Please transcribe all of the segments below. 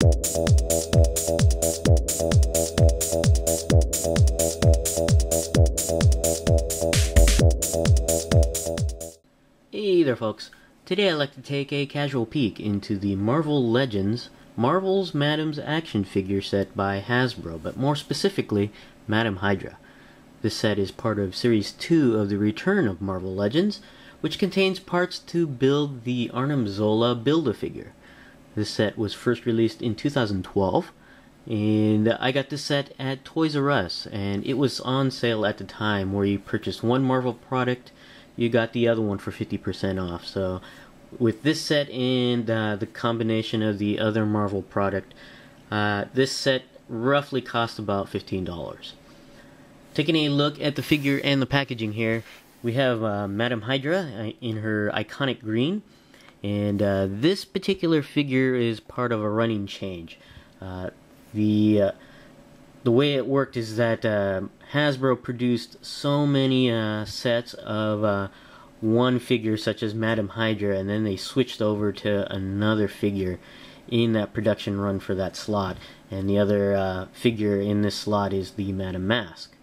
Hey there folks, today I'd like to take a casual peek into the Marvel Legends Marvel's Madame's action figure set by Hasbro, but more specifically, Madame Hydra. This set is part of Series 2 of the Return of Marvel Legends, which contains parts to build the Arnim Zola Build-A-Figure. This set was first released in 2012, and I got this set at Toys R Us, and it was on sale at the time where you purchased one Marvel product, you got the other one for 50% off. So with this set and the combination of the other Marvel product, this set roughly cost about $15. Taking a look at the figure and the packaging here, we have Madame Hydra in her iconic green, and this particular figure is part of a running change. The way it worked is that Hasbro produced so many sets of one figure such as Madame Hydra, and then they switched over to another figure in that production run for that slot, and the other figure in this slot is the Madame Mask.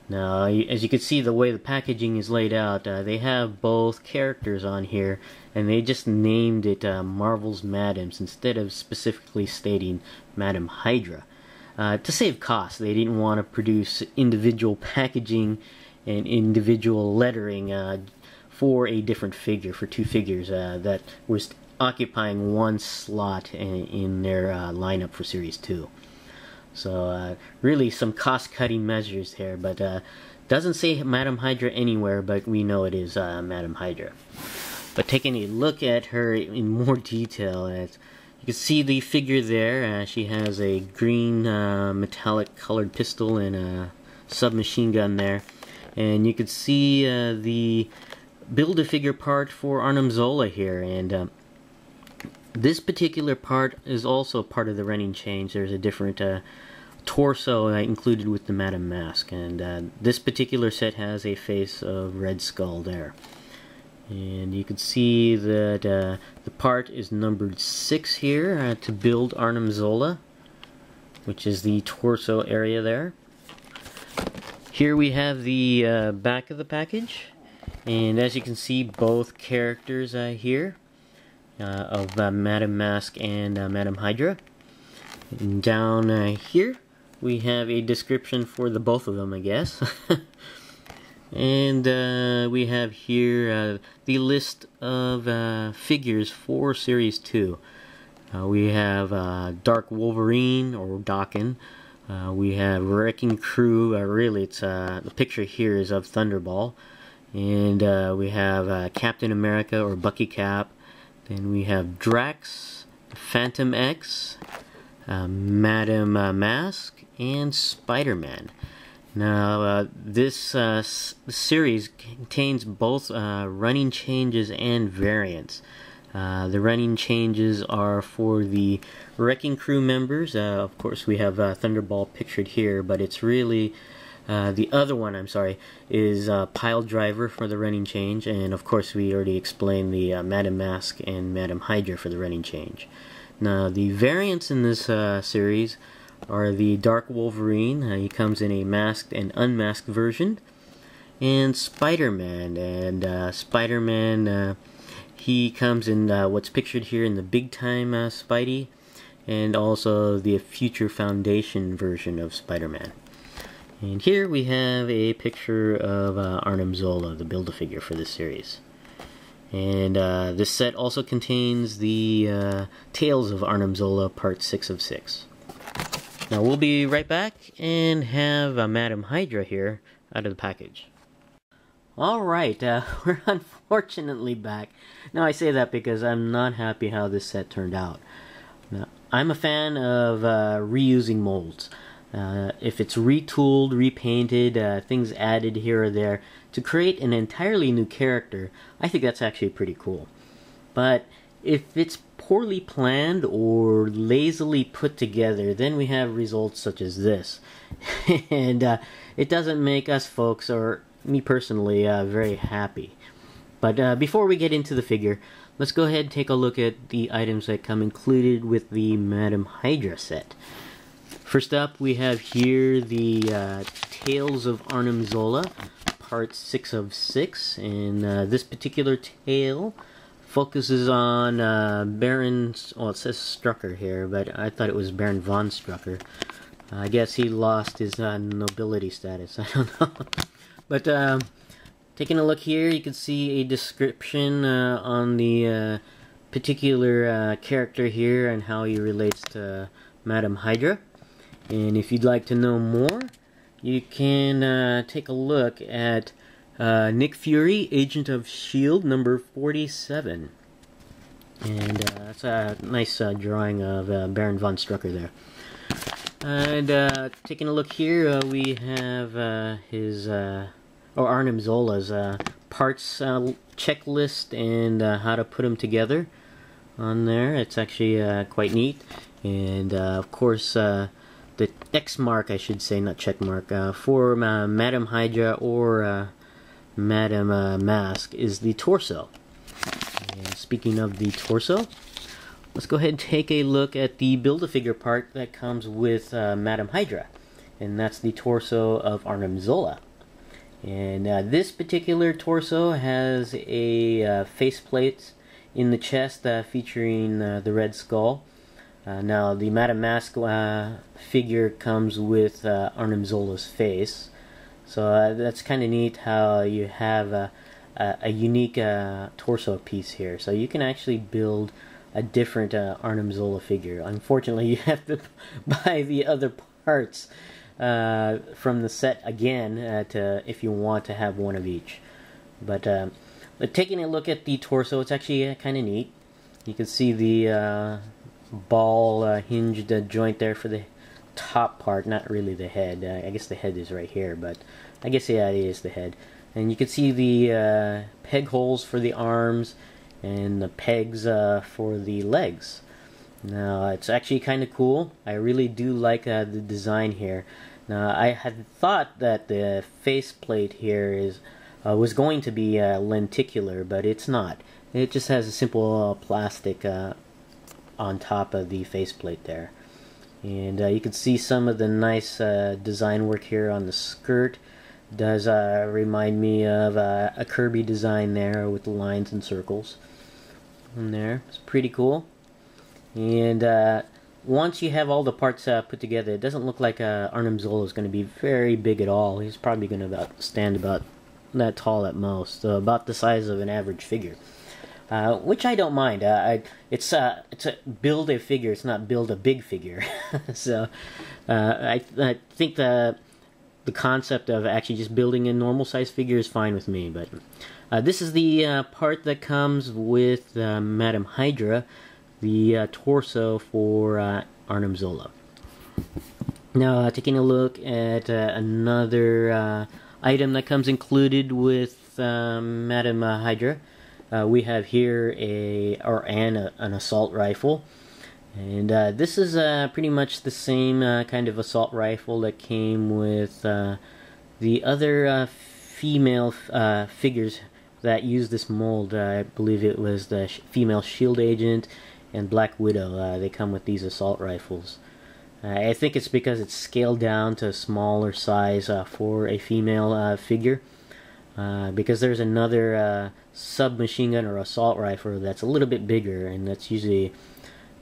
Now, as you can see, the way the packaging is laid out, they have both characters on here, and they just named it Marvel's Madames instead of specifically stating Madame Hydra. To save costs, they didn't want to produce individual packaging and individual lettering for a different figure, for two figures that was occupying one slot in their lineup for Series 2. So really some cost-cutting measures here, but doesn't say Madame Hydra anywhere, but we know it is Madame Hydra. But taking a look at her in more detail, you can see the figure there. She has a green metallic colored pistol and a submachine gun there. And you can see the Build-A-Figure part for Arnim Zola here. And this particular part is also part of the running change. There's a different torso included with the Madame Mask. And this particular set has a face of Red Skull there. And you can see that the part is numbered 6 here to build Arnim Zola, which is the torso area there. Here we have the back of the package, and as you can see, both characters here of Madame Mask and Madame Hydra. And down here we have a description for the both of them, I guess. And we have here the list of figures for Series 2. We have Dark Wolverine, or Daken. We have Wrecking Crew. Really, it's the picture here is of Thunderball. And we have Captain America, or Bucky Cap. Then we have Drax, Phantom X, Madame Mask, and Spider-Man. Now, this series contains both running changes and variants. The running changes are for the Wrecking Crew members. Of course, we have Thunderball pictured here, but it's really the other one, I'm sorry, is Pile Driver for the running change. And of course, we already explained the Madame Mask and Madame Hydra for the running change. Now, the variants in this series are the Dark Wolverine. He comes in a masked and unmasked version, and Spider-Man. And Spider-Man, he comes in what's pictured here in the big time Spidey, and also the Future Foundation version of Spider-Man. And here we have a picture of Arnim Zola, the Build-A-Figure for this series. And this set also contains the Tales of Arnim Zola Part 6 of 6. Now we'll be right back and have Madame Hydra here out of the package. Alright, we're unfortunately back. Now I say that because I'm not happy how this set turned out. Now, I'm a fan of reusing molds. If it's retooled, repainted, things added here or there to create an entirely new character, I think that's actually pretty cool. But if it's poorly planned or lazily put together, then we have results such as this. And it doesn't make us folks, or me personally, very happy. But before we get into the figure, let's go ahead and take a look at the items that come included with the Madame Hydra set. First up, we have here the Tales of Arnim Zola, part 6 of 6, and this particular tale focuses on Baron, well, it says Strucker here, but I thought it was Baron von Strucker. I guess he lost his nobility status, I don't know. But taking a look here, you can see a description on the particular character here and how he relates to Madame Hydra. And if you'd like to know more, you can take a look at Nick Fury, Agent of S.H.I.E.L.D. number 47. And that's a nice drawing of Baron von Strucker there. And taking a look here, we have his, Arnim Zola's parts checklist and how to put them together on there. It's actually quite neat. And of course, the X mark, I should say, not check mark, for Madame Hydra or Madame Mask is the torso. And speaking of the torso, let's go ahead and take a look at the Build-A-Figure part that comes with Madame Hydra. And that's the torso of Arnim Zola. And this particular torso has a faceplate in the chest featuring the red skull. Now, the Madame Mask figure comes with Arnim Zola's face. So that's kind of neat how you have a unique torso piece here. So you can actually build a different Arnim Zola figure. Unfortunately, you have to buy the other parts from the set again if you want to have one of each. But taking a look at the torso, it's actually kind of neat. You can see the ball hinged joint there for the top part, not really the head. I guess the head is right here, but I guess, yeah, it is the head. And you can see the peg holes for the arms and the pegs for the legs. Now, it's actually kind of cool. I really do like the design here. Now, I had thought that the faceplate here was going to be lenticular, but it's not. It just has a simple plastic on top of the faceplate there. And you can see some of the nice design work here on the skirt. It does remind me of a Kirby design there with the lines and circles. And there, it's pretty cool. And once you have all the parts put together, it doesn't look like Arnim Zola is going to be very big at all. He's probably going to stand about that tall at most, so about the size of an average figure. Which I don't mind. It's a build a figure. It's not build a big figure. So I think the concept of actually just building a normal size figure is fine with me. But this is the part that comes with Madame Hydra, the torso for Arnim Zola. Now, taking a look at another item that comes included with Madame Hydra. We have here an assault rifle, and this is pretty much the same kind of assault rifle that came with the other female figures that use this mold. I believe it was the female Shield Agent and Black Widow. They come with these assault rifles. I think it's because it's scaled down to a smaller size for a female figure. Because there's another submachine gun or assault rifle that's a little bit bigger, and that's usually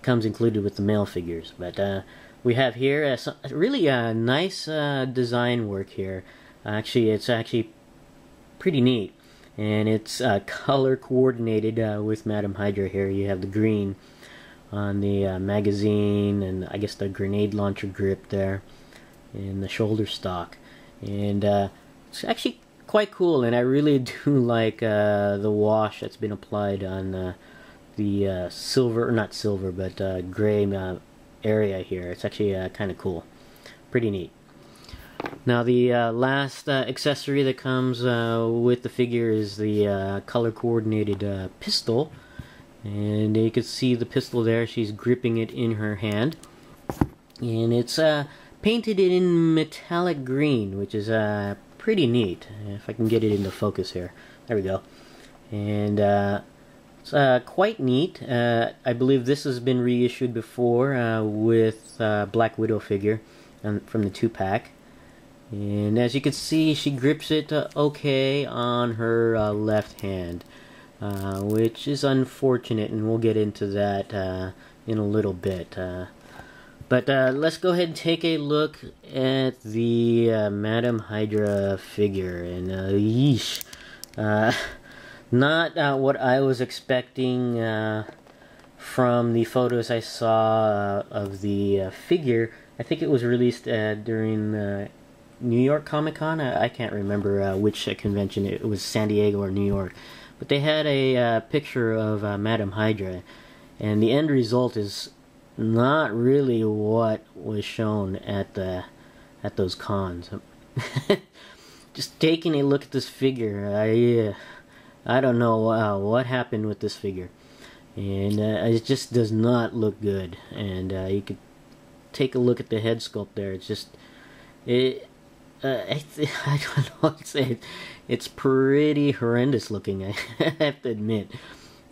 comes included with the male figures. But we have here really nice design work here. Actually, it's actually pretty neat, and it's color coordinated with Madame Hydra here. You have the green on the magazine, and I guess the grenade launcher grip there, and the shoulder stock, and it's actually quite cool. And I really do like the wash that's been applied on the silver, or not silver, but gray area here. It's actually kind of cool, pretty neat. Now, the last accessory that comes with the figure is the color coordinated pistol. And you can see the pistol there. She's gripping it in her hand, and it's painted in metallic green, which is pretty neat. If I can get it into focus here, there we go. And It's quite neat. I believe this has been reissued before with Black Widow figure from the 2-pack. And as you can see, she grips it okay on her left hand, which is unfortunate, and we'll get into that in a little bit. But let's go ahead and take a look at the Madame Hydra figure. And yeesh. Not what I was expecting from the photos I saw of the figure. I think it was released during New York Comic Con. I can't remember which convention. It was San Diego or New York. But they had a picture of Madame Hydra, and the end result is not really what was shown at those cons. Just taking a look at this figure, I don't know what happened with this figure, and it just does not look good. And you could take a look at the head sculpt there. It's just I don't know what to say. It's pretty horrendous looking, I have to admit.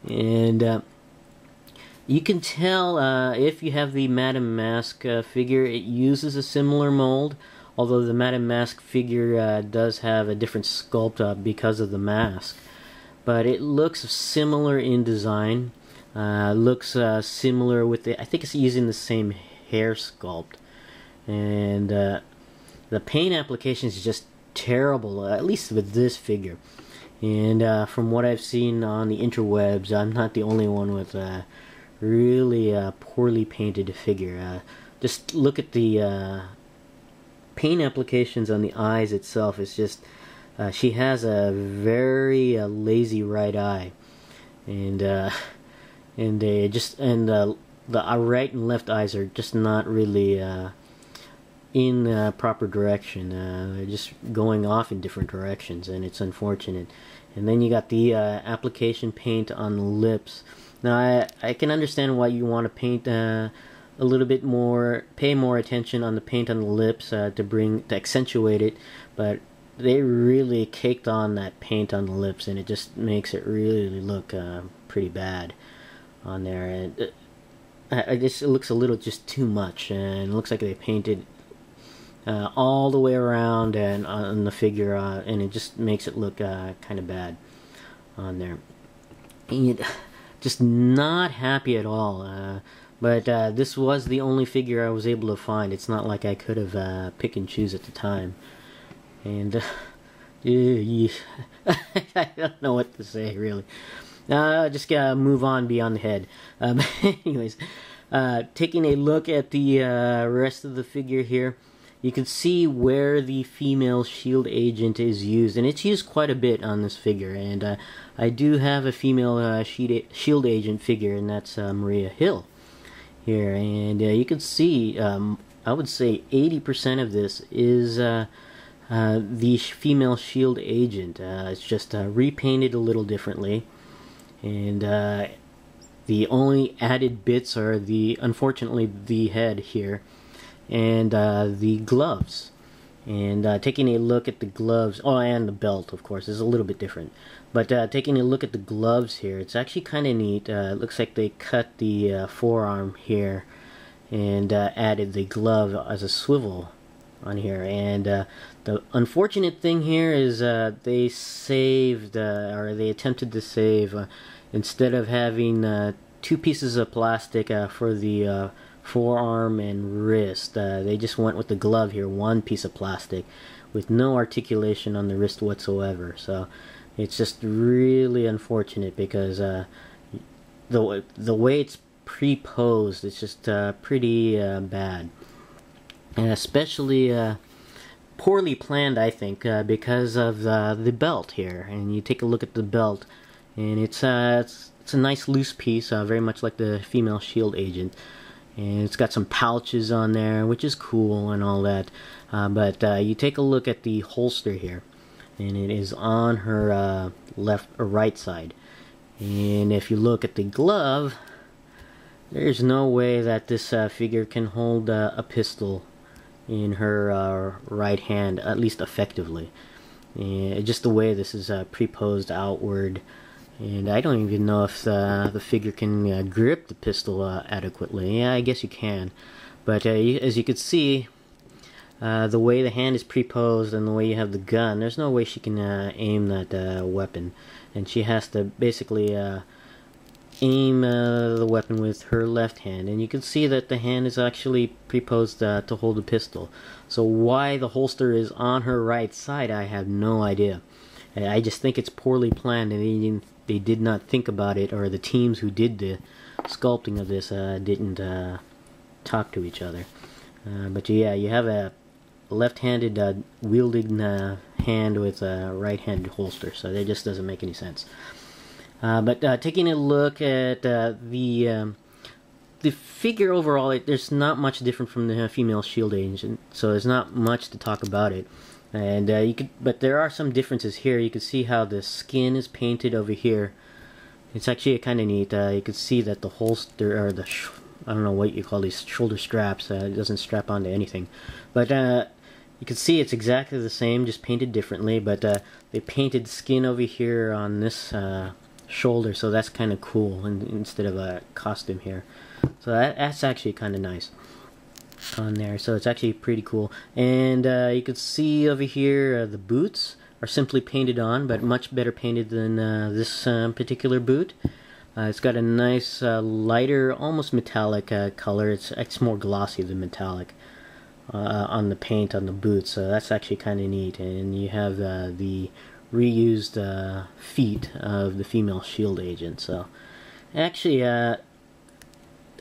And you can tell if you have the Madame Mask figure, it uses a similar mold, although the Madame Mask figure does have a different sculpt because of the mask. But it looks similar in design. Looks similar with the, I think it's using the same hair sculpt. And the paint application is just terrible, at least with this figure. And from what I've seen on the interwebs, I'm not the only one with really poorly painted figure. Just look at the paint applications on the eyes itself. It's just she has a very lazy right eye, and the right and left eyes are just not really in proper direction. They're just going off in different directions, and it's unfortunate. And then you got the application paint on the lips. Now I can understand why you want to paint a little bit more, pay more attention on the paint on the lips to accentuate it, but they really caked on that paint on the lips, and it just makes it really look pretty bad on there. And it looks a little just too much, and it looks like they painted all the way around and on the figure, and it just makes it look kind of bad on there. And just not happy at all. But this was the only figure I was able to find. It's not like I could have pick and choose at the time. And I don't know what to say, really. Just gotta move on beyond the head. Anyways, taking a look at the rest of the figure here, you can see where the female shield agent is used, and it's used quite a bit on this figure. And I do have a female shield agent figure, and that's Maria Hill here. And you can see, I would say 80% of this is the female shield agent. It's just repainted a little differently, and the only added bits are unfortunately the head here and the gloves. And taking a look at the gloves, and the belt, of course, is a little bit different. But taking a look at the gloves here, it's actually kind of neat. It looks like they cut the forearm here and added the glove as a swivel on here. And the unfortunate thing here is they saved, or they attempted to save, instead of having 2 pieces of plastic for the forearm and wrist, they just went with the glove here, 1 piece of plastic with no articulation on the wrist whatsoever. So it's just really unfortunate, because the way it's pre-posed, it's just pretty bad, and especially poorly planned, I think, because of the belt here. And you take a look at the belt, and it's a nice loose piece, very much like the female shield agent. And it's got some pouches on there, which is cool and all that. But you take a look at the holster here, and it is on her left or right side. And if you look at the glove, there's no way that this figure can hold a pistol in her right hand, at least effectively. And just the way this is pre-posed outward, And I don't even know if the figure can grip the pistol adequately. Yeah, I guess you can. But as you can see, the way the hand is pre-posed and the way you have the gun, there's no way she can aim that weapon. And she has to basically aim the weapon with her left hand. And you can see that the hand is actually pre-posed to hold the pistol. So why the holster is on her right side, I have no idea. I just think it's poorly planned, and they did not think about it, or the teams who did the sculpting of this didn't talk to each other. But yeah, you have a left-handed wielding hand with a right-handed holster, so that just doesn't make any sense. But taking a look at the figure overall, there's not much different from the female shield agent, so there's not much to talk about it. And but there are some differences here. You can see how the skin is painted over here. It's actually kind of neat. You can see that the holster, or I don't know what you call these shoulder straps, it doesn't strap onto anything. But you can see it's exactly the same, just painted differently. But they painted skin over here on this shoulder, so that's kind of cool, instead of a costume here. So that's actually kind of nice on there, so it's actually pretty cool. And you can see over here the boots are simply painted on, but much better painted than this particular boot. It's got a nice lighter, almost metallic color. It's more glossy than metallic on the paint on the boots, so that's actually kind of neat. And you have the reused feet of the female shield agent. So actually,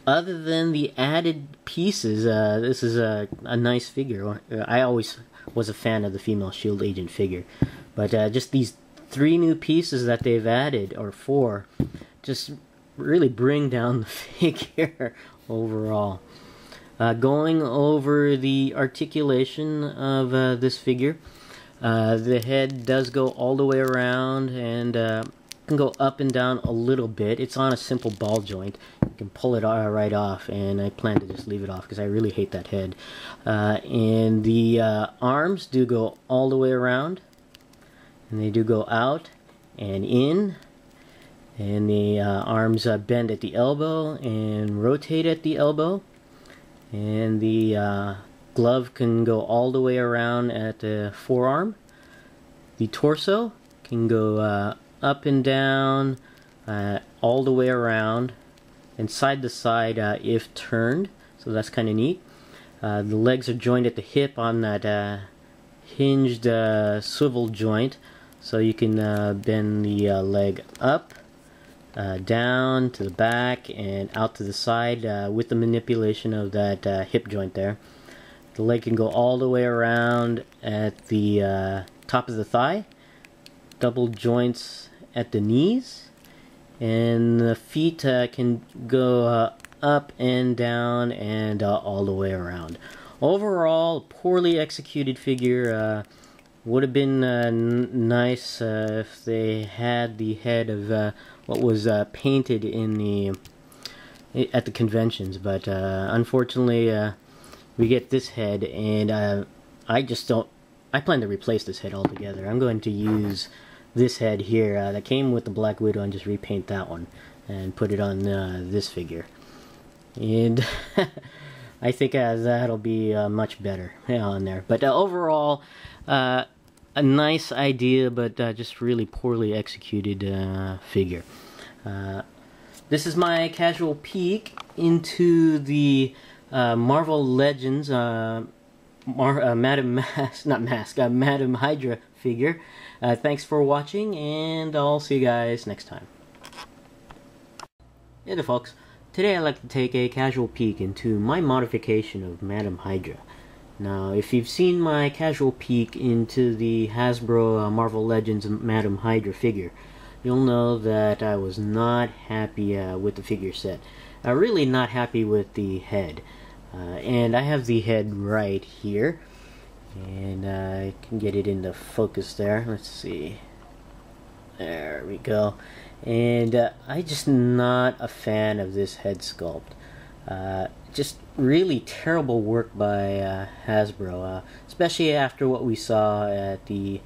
other than the added pieces, this is a nice figure. I always was a fan of the female shield agent figure, but just these 3 new pieces that they've added, or 4, just really bring down the figure overall. Going over the articulation of this figure, the head does go all the way around, and can go up and down a little bit. It's on a simple ball joint. You can pull it right off, and I plan to just leave it off because I really hate that head. And the arms do go all the way around, and they do go out and in, and the arms bend at the elbow and rotate at the elbow, and the glove can go all the way around at the forearm. The torso can go up and down, all the way around, and side to side if turned, so that's kind of neat. The legs are joined at the hip on that hinged swivel joint, so you can bend the leg up, down to the back, and out to the side with the manipulation of that hip joint there. The leg can go all the way around at the top of the thigh, double joints at the knees, and the feet can go up and down and all the way around. Overall, poorly executed figure. Would have been nice if they had the head of what was painted in at the conventions, but unfortunately we get this head, and I just don't. I plan to replace this head altogether. I'm going to use this head here that came with the Black Widow and just repaint that one and put it on this figure, and I think that'll be much better on there. But overall, a nice idea, but just really poorly executed figure. This is my casual peek into the Marvel Legends Madame Hydra figure. Thanks for watching, and I'll see you guys next time. Hey there, folks. Today I'd like to take a casual peek into my modification of Madame Hydra. Now, if you've seen my casual peek into the Hasbro Marvel Legends Madame Hydra figure, you'll know that I was not happy with the figure set. Really not happy with the head. And I have the head right here, and I can get it into focus there. Let's see. There we go. And I'm just not a fan of this head sculpt. Just really terrible work by Hasbro, especially after what we saw at the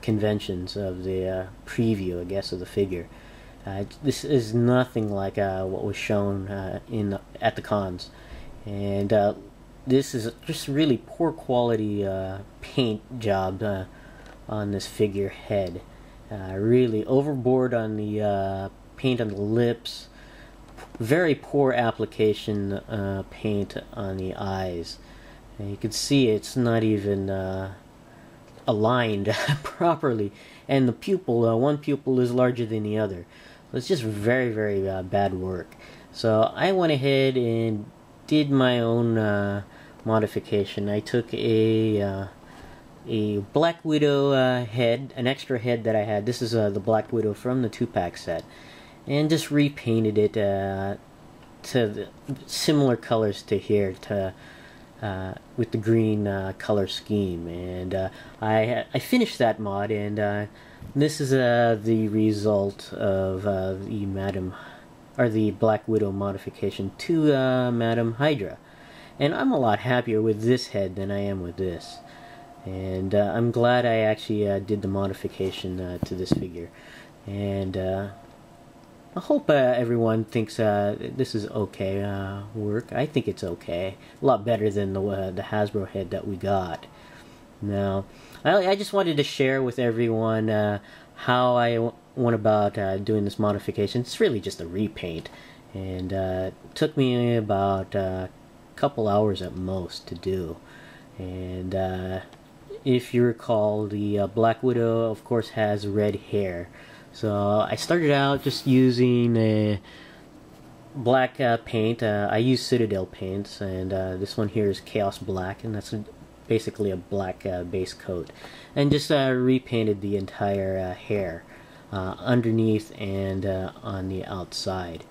conventions of the preview, I guess, of the figure. This is nothing like what was shown at the cons, and this is just really poor quality paint job on this figure head. Really overboard on the paint on the lips. Very poor application paint on the eyes. And you can see it's not even aligned properly, and the pupil, one pupil is larger than the other. So it's just very, very bad work. So I went ahead and did my own modification. I took a Black Widow head, an extra head that I had. This is the Black Widow from the 2-pack set, and just repainted it to the similar colors to here, with the green color scheme. And I finished that mod, and this is the result of the Black Widow modification to Madame Hydra. And I'm a lot happier with this head than I am with this. And I'm glad I actually did the modification to this figure. And I hope everyone thinks this is okay work. I think it's okay. A lot better than the Hasbro head that we got. Now, I just wanted to share with everyone how I went about doing this modification. It's really just a repaint, and it took me about a couple hours at most to do. And if you recall, the Black Widow, of course, has red hair. So I started out just using a black paint. I use Citadel paints, and this one here is Chaos Black, and that's basically a black base coat. And just repainted the entire hair underneath and on the outside.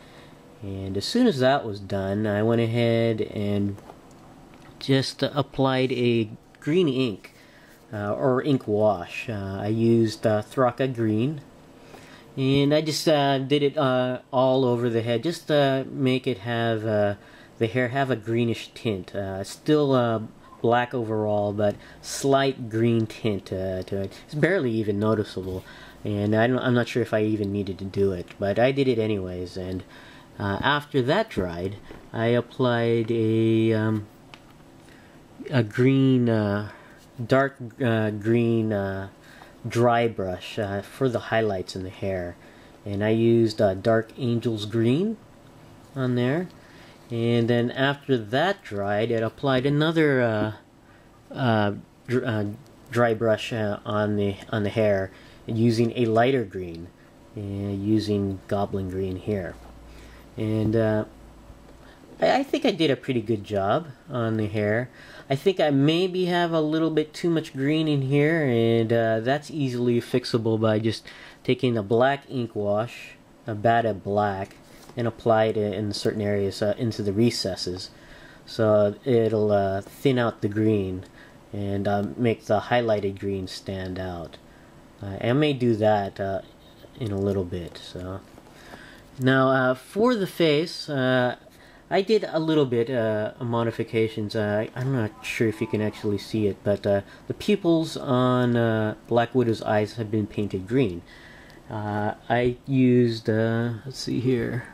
And as soon as that was done, I went ahead and just applied a green ink, or ink wash. I used Thraka Green. And I just did it all over the head, just to make it have the hair have a greenish tint. Still black overall, but slight green tint to it. It's barely even noticeable, and I'm not sure if I even needed to do it, but I did it anyways. And after that dried, I applied a green, dark green dry brush for the highlights in the hair, and I used Dark Angel's Green on there. And then after that dried, it applied another dry brush on the hair using a lighter green, using Goblin Green here. And I think I did a pretty good job on the hair. I think I maybe have a little bit too much green in here, and that's easily fixable by just taking a black ink wash, a bat of black, and apply it in certain areas into the recesses. So it'll thin out the green and make the highlighted green stand out. I may do that in a little bit. So now for the face, I did a little bit of modifications. I'm not sure if you can actually see it, but the pupils on Black Widow's eyes have been painted green. I used, let's see here,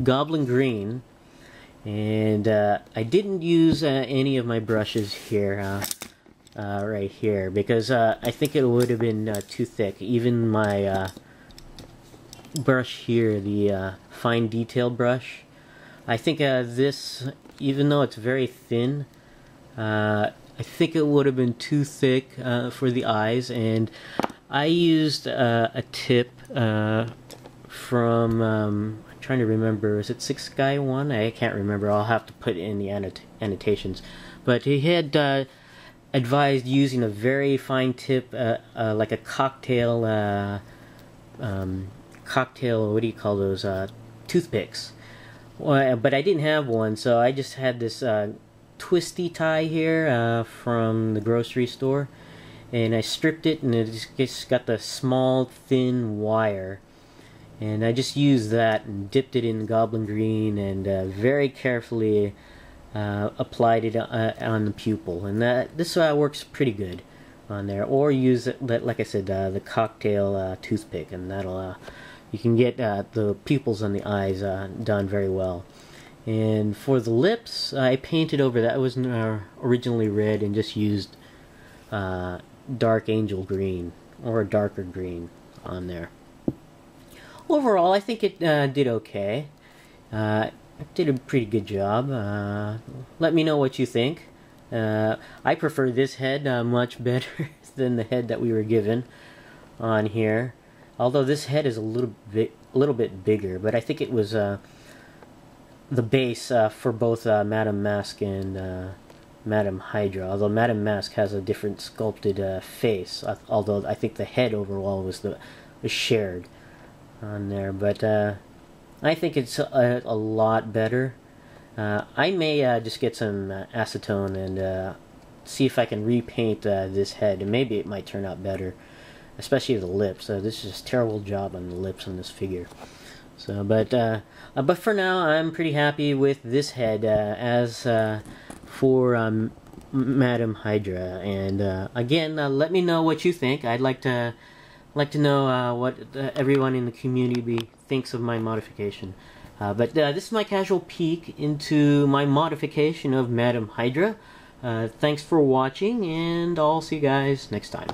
Goblin Green, and I didn't use any of my brushes here, right here, because I think it would have been too thick. Even my brush here, the fine detail brush, I think this, even though it's very thin, I think it would have been too thick for the eyes, and I used a tip from, I'm trying to remember, is it Six Guy One? I can't remember. I'll have to put it in the annotations. But he had advised using a very fine tip, like a cocktail, what do you call those, toothpicks. But I didn't have one, so I just had this twisty tie here from the grocery store, and I stripped it, and it just got the small thin wire, and I just used that and dipped it in Goblin Green and very carefully applied it on the pupil, and this works pretty good on there. Or use it, like I said, the cocktail toothpick, and that'll you can get the pupils on the eyes done very well. And for the lips, I painted over that. It was originally red and just used dark angel green or a darker green on there. Overall, I think it did okay. Did a pretty good job. Let me know what you think. I prefer this head much better than the head that we were given on here. Although this head is a little bit bigger, but I think it was the base for both Madame Mask and Madame Hydra. Although Madame Mask has a different sculpted face, although I think the head overall was shared on there. But I think it's a lot better. I may just get some acetone and see if I can repaint this head, and maybe it might turn out better, especially the lips. This is a terrible job on the lips on this figure. So, but for now, I'm pretty happy with this head. As for Madame Hydra, and again, let me know what you think. I'd like to know what everyone in the community thinks of my modification. But this is my casual peek into my modification of Madame Hydra. Thanks for watching, and I'll see you guys next time.